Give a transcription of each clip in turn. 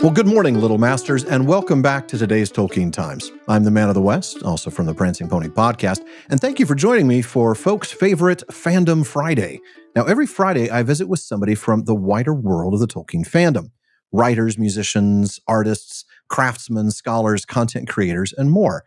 Well, good morning, Little Masters, and welcome back to today's Tolkien Times. I'm the Man of the West, also from the Prancing Pony podcast, and thank you for joining me for folks' favorite Fandom Friday. Now, every Friday, I visit with somebody from the wider world of the Tolkien fandom. Writers, musicians, artists, craftsmen, scholars, content creators, and more.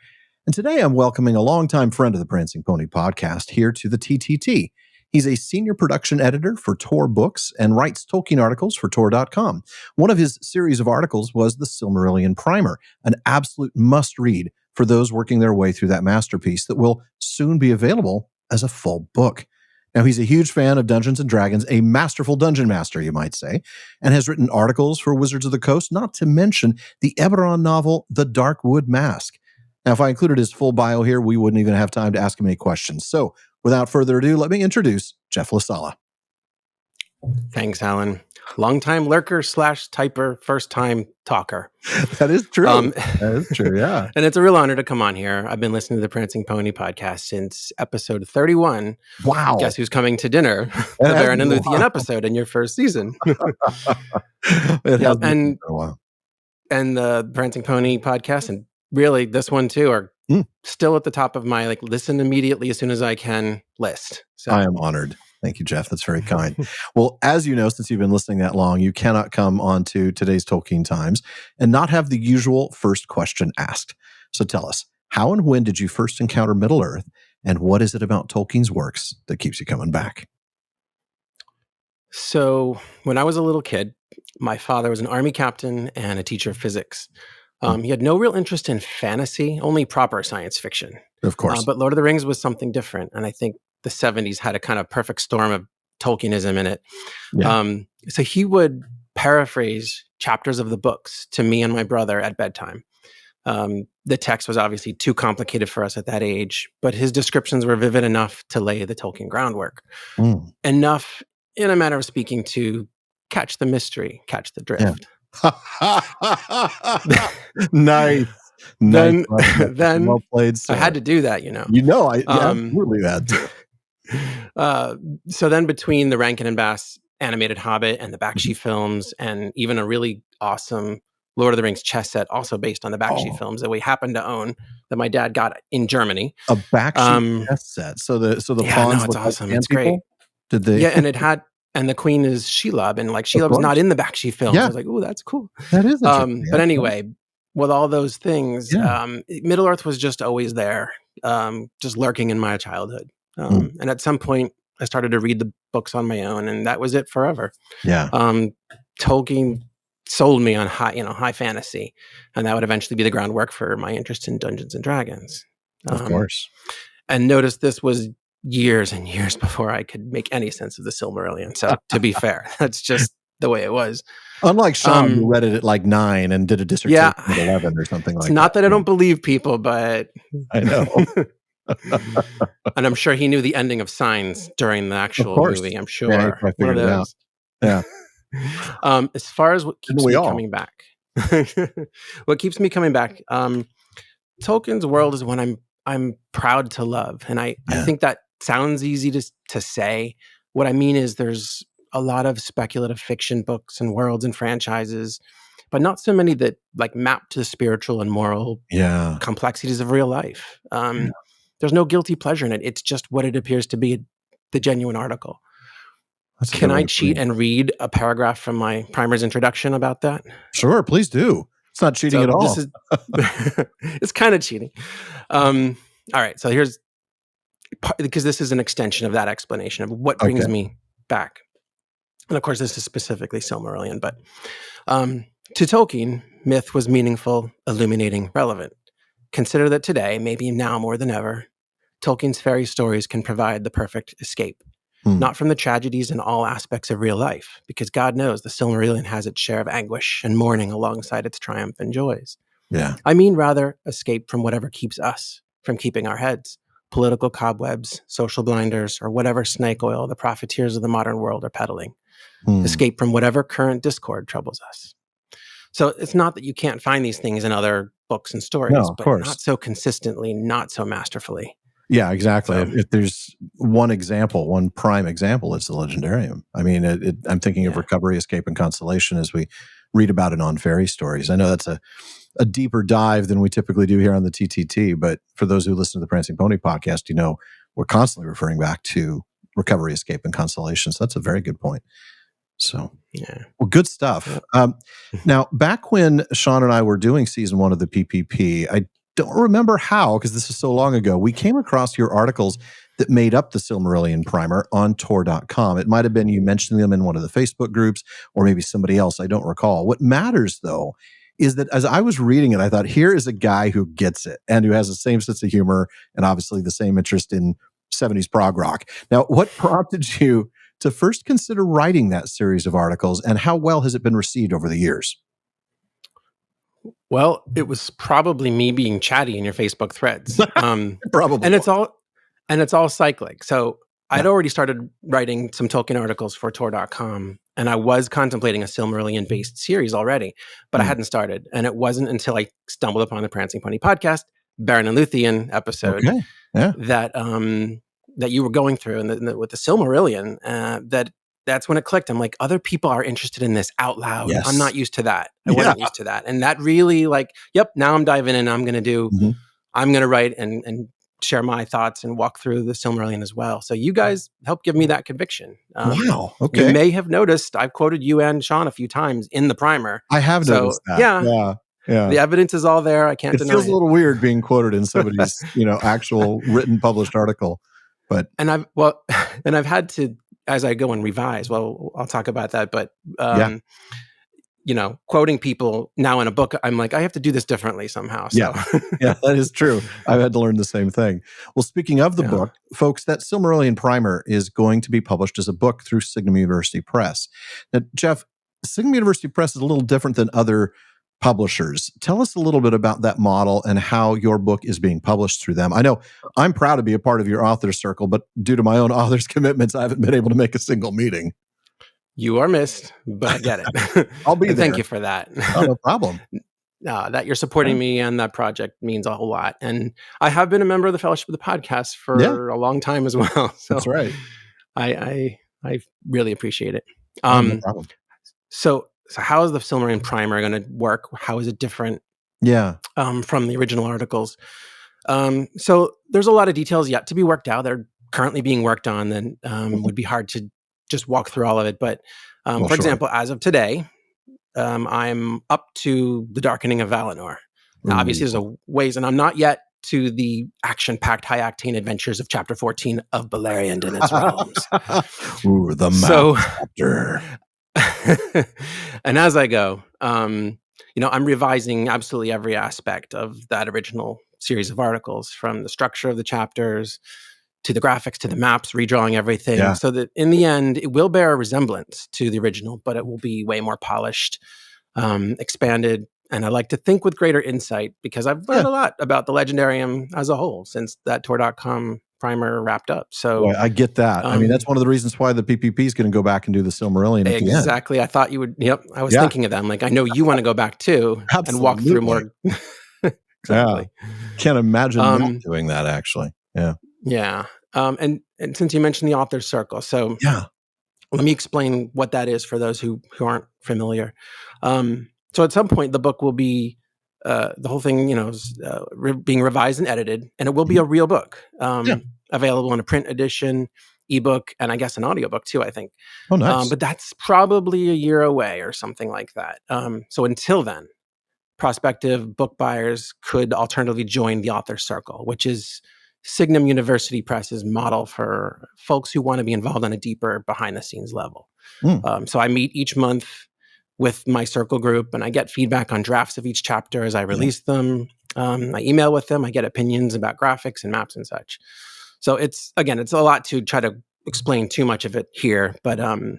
And today I'm welcoming a longtime friend of the Prancing Pony podcast here to the TTT. He's a senior production editor for Tor Books and writes Tolkien articles for Tor.com. One of his series of articles was the Silmarillion Primer, an absolute must-read for those working their way through that masterpiece that will soon be available as a full book. Now, he's a huge fan of Dungeons & Dragons, a masterful dungeon master, you might say, and has written articles for Wizards of the Coast, not to mention the Eberron novel, The Darkwood Mask. Now, if I included his full bio here, we wouldn't even have time to ask him any questions. So, without further ado, let me introduce Jeff LaSala. Thanks, Alan. Long-time lurker / typer, first-time talker. That is true. That is true, yeah. And it's a real honor to come on here. I've been listening to the Prancing Pony podcast since episode 31. Wow. Guess who's coming to dinner? The Baron and Luthien episode in your first season. It has been a while. And the Prancing Pony podcast, and really this one too, are still at the top of my listen immediately as soon as I can list. So I am honored. Thank you, Jeff. That's very kind. Well, as you know, since you've been listening that long, you cannot come on to today's Tolkien Times and not have the usual first question asked. So tell us, how and when did you first encounter Middle-earth, and what is it about Tolkien's works that keeps you coming back? So when I was a little kid, my father was an army captain and a teacher of physics. He had no real interest in fantasy, only proper science fiction. Of course. But Lord of the Rings was something different. And I think the 70s had a kind of perfect storm of Tolkienism in it. Yeah. So he would paraphrase chapters of the books to me and my brother at bedtime. The text was obviously too complicated for us at that age, but his descriptions were vivid enough to lay the Tolkien groundwork. Enough, in a manner of speaking, to catch the mystery, catch the drift. Yeah. Nice. Then well played, sir. I had to do that, you know. I absolutely had to. So then between the Rankin and Bass animated Hobbit and the Bakshi films, and even a really awesome Lord of the Rings chess set, also based on the Bakshi films that we happened to own, that my dad got in Germany. A Bakshi chess set. So the pawns it's awesome. Like it's great. Did they? Yeah, and it had. And the queen is Shelob, and Shelob's not in the Bakshi films. Yeah. I was like, "Ooh, that's cool." That is interesting. But anyway, with all those things, Middle-earth was just always there, just lurking in my childhood. And at some point, I started to read the books on my own, and that was it forever. Yeah. Tolkien sold me on high fantasy, and that would eventually be the groundwork for my interest in Dungeons and Dragons. Of course. And notice this was years and years before I could make any sense of the Silmarillion. So to be fair, that's just the way it was. Unlike Sean, who read it at 9 and did a dissertation at 11 or something like that. It's not that I don't believe people, but I know. And I'm sure he knew the ending of Signs during the actual movie. I'm sure. Yeah, I figured it out. Yeah. As far as what keeps me coming back, Tolkien's world is one I'm proud to love, and I think that sounds easy to say. What I mean is there's a lot of speculative fiction books and worlds and franchises, but not so many that map to the spiritual and moral complexities of real life. There's no guilty pleasure in it. It's just what it appears to be, the genuine article. Can I cheat and read a paragraph from my primer's introduction about that? Sure, please do. It's not cheating at all. It's kind of cheating. All right, so here's, because this is an extension of that explanation of what brings me back. And of course, this is specifically Silmarillion, but to Tolkien, myth was meaningful, illuminating, relevant. Consider that today, maybe now more than ever, Tolkien's fairy stories can provide the perfect escape. Not from the tragedies in all aspects of real life, because God knows the Silmarillion has its share of anguish and mourning alongside its triumph and joys. Yeah. I mean, rather, escape from whatever keeps us from keeping our heads, political cobwebs, social blinders, or whatever snake oil the profiteers of the modern world are peddling. Escape from whatever current discord troubles us. So it's not that you can't find these things in other books and stories, but not so consistently, not so masterfully. Yeah, exactly. If there's one prime example, it's the Legendarium. I mean, I'm thinking of Recovery, Escape, and Consolation as we read about it on Fairy Stories. I know that's a deeper dive than we typically do here on the TTT, but for those who listen to the Prancing Pony podcast, we're constantly referring back to Recovery, Escape, and Consolation. So that's a very good point. So, yeah. Well, good stuff. Now, back when Sean and I were doing season 1 of the PPP, I don't remember how, because this is so long ago, we came across your articles that made up the Silmarillion Primer on Tor.com. It might have been you mentioning them in one of the Facebook groups, or maybe somebody else. I don't recall. What matters, though, is that as I was reading it, I thought, here is a guy who gets it and who has the same sense of humor and obviously the same interest in 70s prog rock. Now, what prompted you to first consider writing that series of articles, and how well has it been received over the years? Well, it was probably me being chatty in your Facebook threads. Probably. And it's all cyclic. So I'd already started writing some Tolkien articles for Tor.com, and I was contemplating a Silmarillion-based series already, but I hadn't started. And it wasn't until I stumbled upon the Prancing Pony podcast, Baron and Luthien episode, that you were going through, and with the Silmarillion, that's when it clicked. I'm like, other people are interested in this out loud. Yes. I'm not used to that. I wasn't used to that. And that really now I'm diving in. I'm going to write and share my thoughts and walk through the Silmarillion as well. So you guys helped give me that conviction. Wow. Okay. You may have noticed I've quoted you and Sean a few times in the primer. I have noticed that. Yeah. The evidence is all there. I can't deny it. It feels a little weird being quoted in somebody's, actual written published article. But I've had to, as I go and revise, I'll talk about that. But quoting people now in a book, I'm like, I have to do this differently somehow. So. Yeah, that is true. I've had to learn the same thing. Well, speaking of the book, folks, that Silmarillion Primer is going to be published as a book through Signum University Press. Now, Jeff, Signum University Press is a little different than other publishers. Tell us a little bit about that model and how your book is being published through them. I know I'm proud to be a part of your author circle, but due to my own author's commitments, I haven't been able to make a single meeting. You are missed, but I get it. I'll be there. Thank you for that. Oh, no problem. That you're supporting me and that project means a whole lot. And I have been a member of the Fellowship of the Podcast for a long time as well. So that's right. I really appreciate it. No problem. So how is the Silmarillion Primer going to work? How is it different from the original articles? So there's a lot of details yet to be worked out. They're currently being worked on, and would be hard to just walk through all of it. But for example, as of today, I'm up to the Darkening of Valinor. Now, obviously, there's a ways, and I'm not yet to the action-packed high-octane adventures of Chapter 14 of Beleriand and its realms. Ooh, the map chapter. And as I go, I'm revising absolutely every aspect of that original series of articles, from the structure of the chapters to the graphics to the maps, redrawing everything, so that in the end, it will bear a resemblance to the original, but it will be way more polished, expanded. And I like to think with greater insight, because I've learned a lot about the Legendarium as a whole since that Tor.com primer wrapped up. So boy, I get that. I mean, that's one of the reasons why the PPP is going to go back and do the Silmarillion at the end. Exactly. I thought you would. Yep. I was thinking of that. I'm like, I know you want to go back too and walk through more. Exactly. Can't imagine not doing that, actually. Yeah. And since you mentioned the author's circle, so let me explain what that is for those who aren't familiar. So at some point, the book will be the whole thing, being revised and edited, and it will be a real book, available in a print edition, ebook, and I guess an audiobook too, I think. Oh, nice. But that's probably a year away or something like that. So until then, prospective book buyers could alternatively join the author's circle, which is Signum University Press's model for folks who want to be involved on a deeper behind-the-scenes level. So I meet each month with my circle group, and I get feedback on drafts of each chapter as I release them. I email with them. I get opinions about graphics and maps and such. So it's a lot to try to explain too much of it here, but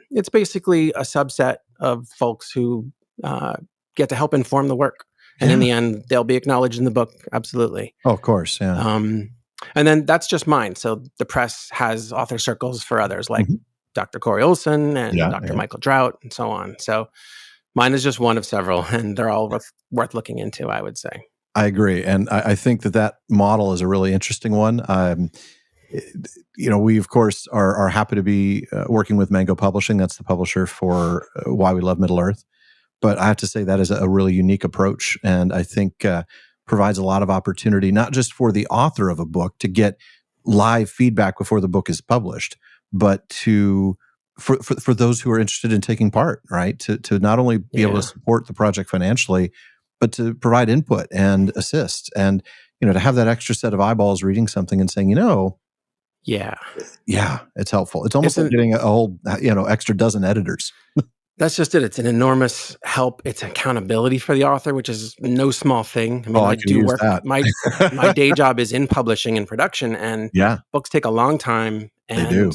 it's basically a subset of folks who get to help inform the work. And in the end, they'll be acknowledged in the book. Absolutely. Oh, of course. Yeah. And then that's just mine. So the press has author circles for others, like Dr. Corey Olson and Dr. Michael Drought and so on. So mine is just one of several, and they're all worth looking into, I would say. I agree. And I think that model is a really interesting one. We, of course, are happy to be working with Mango Publishing. That's the publisher for Why We Love Middle-earth. But I have to say that is a really unique approach, and I think provides a lot of opportunity, not just for the author of a book to get live feedback before the book is published, but for those who are interested in taking part, right? To not only be able to support the project financially, but to provide input and assist, and to have that extra set of eyeballs reading something and saying, yeah, it's helpful. It's almost like getting a whole extra dozen editors. That's just it. It's an enormous help. It's accountability for the author, which is no small thing. I mean, I do work. My day job is in publishing and production, and books take a long time. And they do.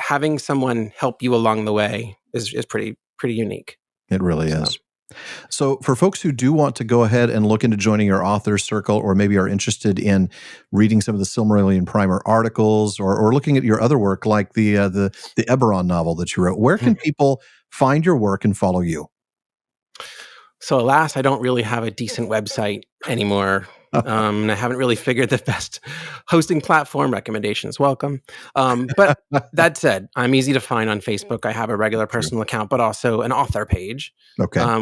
Having someone help you along the way is pretty unique. It really is. So for folks who do want to go ahead and look into joining your author circle, or maybe are interested in reading some of the Silmarillion Primer articles, or looking at your other work like the Eberron novel that you wrote, where can people find your work and follow you? So alas, I don't really have a decent website anymore. I haven't really figured the best hosting platform. Recommendations welcome. But that said, I'm easy to find on Facebook. I have a regular personal account, but also an author page,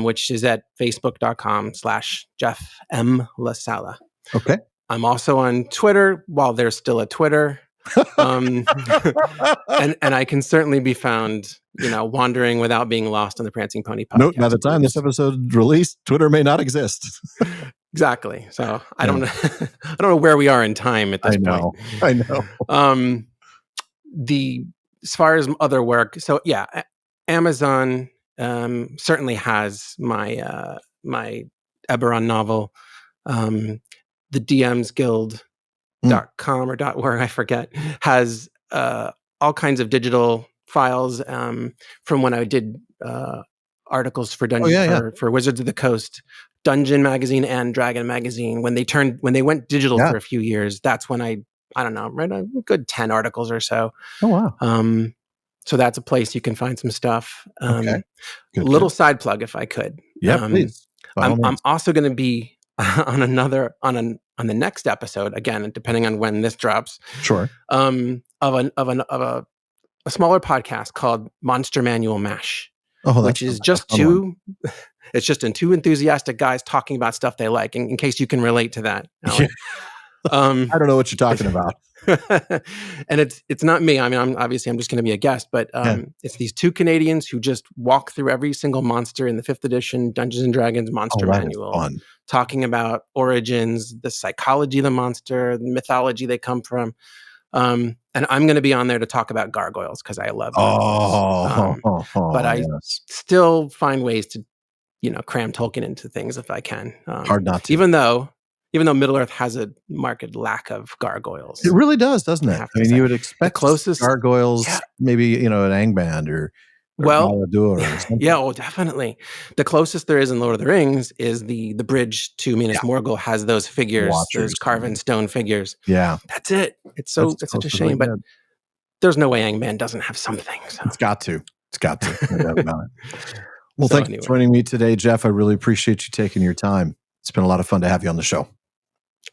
which is at facebook.com/Jeff M. LaSala. Okay. I'm also on Twitter, while there's still a Twitter. And I can certainly be found, wandering without being lost on the Prancing Pony podcast. Note, by the time this episode released, Twitter may not exist. Exactly. So I don't know. I don't know where we are in time at this point. I know. As far as other work, so Amazon certainly has my my Eberron novel, the DMs Guild.com or .org, I forget, has all kinds of digital files from when I did articles for for Wizards of the Coast, Dungeon magazine and Dragon magazine. When they went digital for a few years, that's when I don't know, read a good 10 articles or so. Oh wow. So that's a place you can find some stuff. Good. Little side plug, if I could. Yeah, please. I'm also going to be on the next episode, again, depending on when this drops. Sure. Of a smaller podcast called Monster Manual MASH. Which is just two enthusiastic guys talking about stuff they like, in case you can relate to that. I don't know what you're talking about. And it's not me. I mean, I'm just going to be a guest, but it's these two Canadians who just walk through every single monster in the 5th edition Dungeons and Dragons Monster Manual, talking about origins, the psychology of the monster, the mythology they come from. And I'm going to be on there to talk about gargoyles because I love gargoyles. But I still find ways to, cram Tolkien into things if I can. Hard not to. Even though Middle-earth has a marked lack of gargoyles. It really does, doesn't it? I mean, you would expect the closest gargoyles, maybe, an Angband or Valadur or something. Yeah, well, definitely. The closest there is in Lord of the Rings is the bridge to Minas Morgul has those figures, those carven stone figures. Yeah. That's it. It's such a shame, but there's no way Angband doesn't have something. So. It's got to. No doubt about it. Well, thank you for joining me today, Jeff. I really appreciate you taking your time. It's been a lot of fun to have you on the show.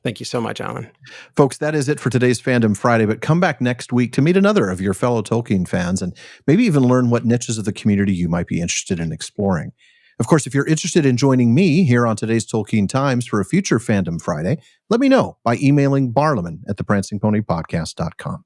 Thank you so much, Alan. Folks, that is it for today's Fandom Friday, but come back next week to meet another of your fellow Tolkien fans and maybe even learn what niches of the community you might be interested in exploring. Of course, if you're interested in joining me here on today's Tolkien Times for a future Fandom Friday, let me know by emailing barlaman@theprancingponypodcast.com.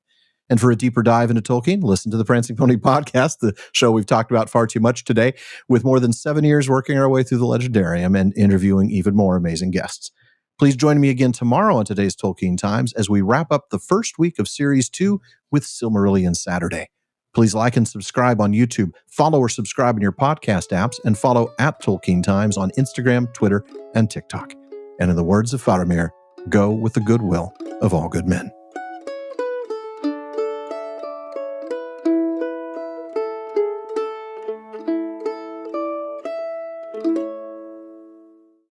And for a deeper dive into Tolkien, listen to the Prancing Pony Podcast, the show we've talked about far too much today, with more than 7 years working our way through the Legendarium and interviewing even more amazing guests. Please join me again tomorrow on today's Tolkien Times as we wrap up the first week of Series 2 with Silmarillion Saturday. Please like and subscribe on YouTube, follow or subscribe in your podcast apps, and follow @Tolkien Times on Instagram, Twitter, and TikTok. And in the words of Faramir, go with the goodwill of all good men.